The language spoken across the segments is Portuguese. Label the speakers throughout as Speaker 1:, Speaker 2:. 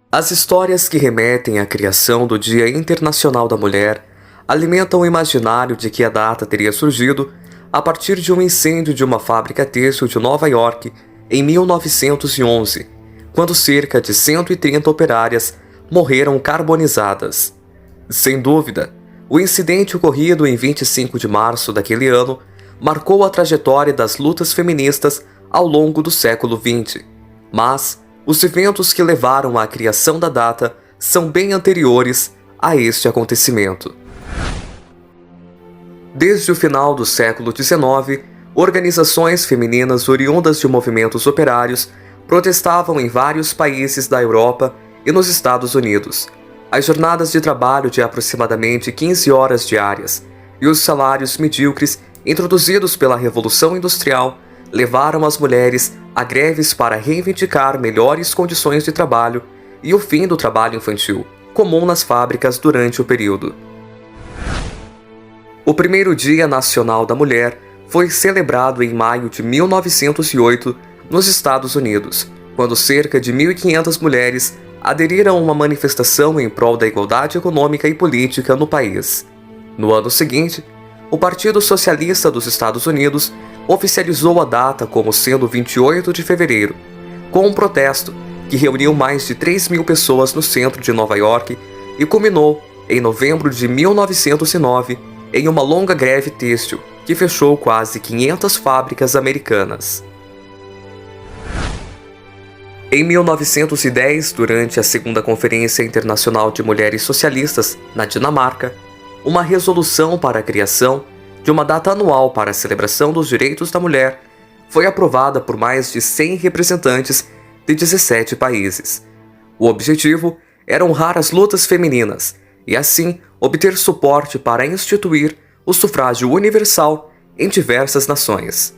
Speaker 1: As histórias que remetem à criação do Dia Internacional da Mulher alimentam o imaginário de que a data teria surgido a partir de um incêndio de uma fábrica têxtil de Nova York em 1911, quando cerca de 130 operárias morreram carbonizadas. Sem dúvida, o incidente ocorrido em 25 de março daquele ano marcou a trajetória das lutas feministas ao longo do século XX, mas os eventos que levaram à criação da data são bem anteriores a este acontecimento. Desde o final do século XIX, organizações femininas oriundas de movimentos operários protestavam em vários países da Europa e nos Estados Unidos. As jornadas de trabalho de aproximadamente 15 horas diárias e os salários medíocres introduzidos pela Revolução Industrial levaram as mulheres a greves para reivindicar melhores condições de trabalho e o fim do trabalho infantil, comum nas fábricas durante o período. O primeiro Dia Nacional da Mulher foi celebrado em maio de 1908 nos Estados Unidos, quando cerca de 1.500 mulheres aderiram a uma manifestação em prol da igualdade econômica e política no país. No ano seguinte, o Partido Socialista dos Estados Unidos oficializou a data como sendo 28 de fevereiro, com um protesto que reuniu mais de 3.000 pessoas no centro de Nova York e culminou, em novembro de 1909, em uma longa greve têxtil que fechou quase 500 fábricas americanas. Em 1910, durante a Segunda Conferência Internacional de Mulheres Socialistas, na Dinamarca, uma resolução para a criação de uma data anual para a celebração dos direitos da mulher foi aprovada por mais de 100 representantes de 17 países. O objetivo era honrar as lutas femininas e, assim, obter suporte para instituir o sufrágio universal em diversas nações.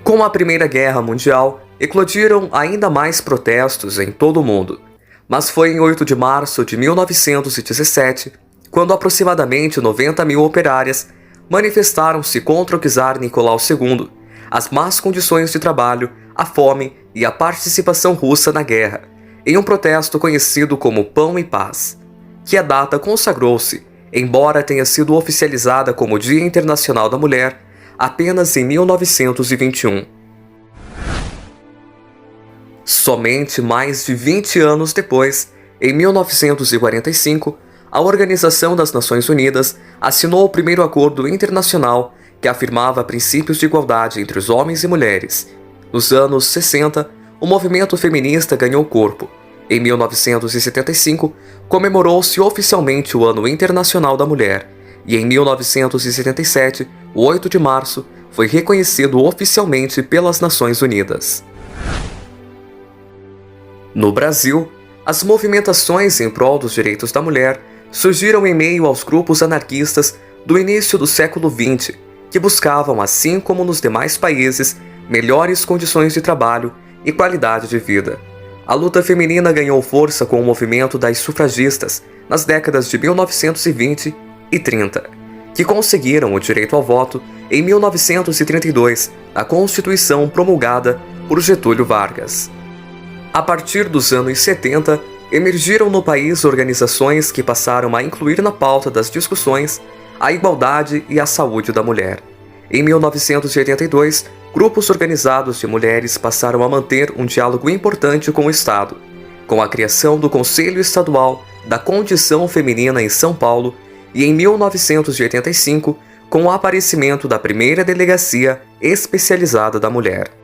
Speaker 1: Com a Primeira Guerra Mundial, eclodiram ainda mais protestos em todo o mundo, mas foi em 8 de março de 1917, quando aproximadamente 90.000 operárias manifestaram-se contra o czar Nicolau II, as más condições de trabalho, a fome e a participação russa na guerra, em um protesto conhecido como Pão e Paz, que a data consagrou-se, embora tenha sido oficializada como Dia Internacional da Mulher apenas em 1921. Somente mais de 20 anos depois, em 1945, a Organização das Nações Unidas assinou o primeiro acordo internacional que afirmava princípios de igualdade entre os homens e mulheres. Nos anos 60, o movimento feminista ganhou corpo. Em 1975, comemorou-se oficialmente o Ano Internacional da Mulher, e em 1977, o 8 de março, foi reconhecido oficialmente pelas Nações Unidas. No Brasil, as movimentações em prol dos direitos da mulher surgiram em meio aos grupos anarquistas do início do século XX, que buscavam, assim como nos demais países, melhores condições de trabalho e qualidade de vida. A luta feminina ganhou força com o movimento das sufragistas nas décadas de 1920 e 30, que conseguiram o direito ao voto em 1932, na Constituição promulgada por Getúlio Vargas. A partir dos anos 70, emergiram no país organizações que passaram a incluir na pauta das discussões a igualdade e a saúde da mulher. Em 1982, grupos organizados de mulheres passaram a manter um diálogo importante com o Estado, com a criação do Conselho Estadual da Condição Feminina em São Paulo e, em 1985, com o aparecimento da primeira delegacia especializada da mulher.